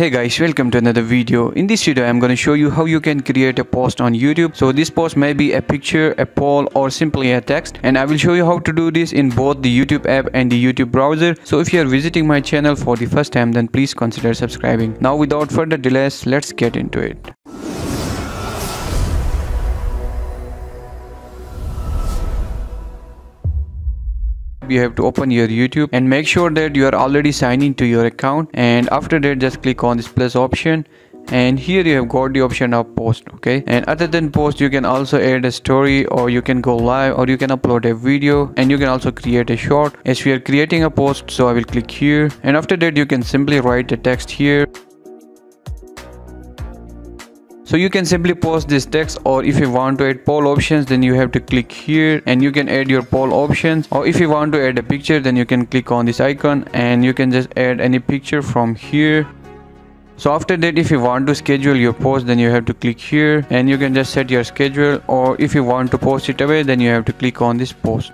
Hey guys, welcome to another video. In this video I'm going to show you how you can create a post on YouTube. So this post may be a picture, a poll, or simply a text, and I will show you how to do this in both the YouTube app and the YouTube browser. So if you are visiting my channel for the first time, then please consider subscribing. Now without further delays, let's get into it. You have to open your YouTube and make sure that you are already signed into your account, and after that just click on this plus option, and here you have got the option of post. Okay, and other than post, you can also add a story, or you can go live, or you can upload a video, and you can also create a short. As we are creating a post, so I will click here, and after that you can simply write the text here. So you can simply post this text, or if you want to add poll options, then you have to click here and you can add your poll options, or if you want to add a picture, then you can click on this icon and you can just add any picture from here. So after that, if you want to schedule your post, then you have to click here and you can just set your schedule, or if you want to post it away, then you have to click on this post.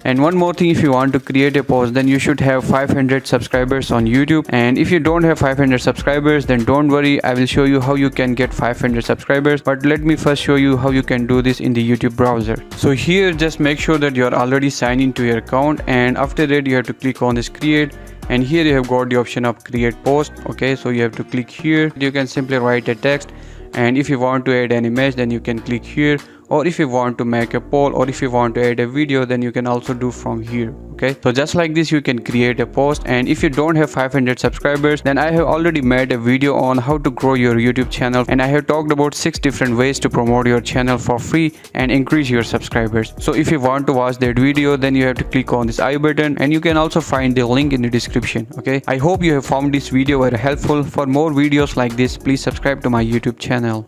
And one more thing, if you want to create a post, then you should have 500 subscribers on YouTube. And if you don't have 500 subscribers, then don't worry, I will show you how you can get 500 subscribers. But let me first show you how you can do this in the YouTube browser. So here, just make sure that you are already signed into your account, and after that you have to click on this create, and here you have got the option of create post. Okay, so you have to click here. You can simply write a text, and if you want to add an image, then you can click here, or if you want to make a poll, or if you want to add a video, then you can also do from here. Okay, so just like this you can create a post. And if you don't have 500 subscribers, then I have already made a video on how to grow your YouTube channel, and I have talked about 6 different ways to promote your channel for free and increase your subscribers. So if you want to watch that video, then you have to click on this I button, and you can also find the link in the description. Okay, I hope you have found this video very helpful. For more videos like this, please subscribe to my YouTube channel.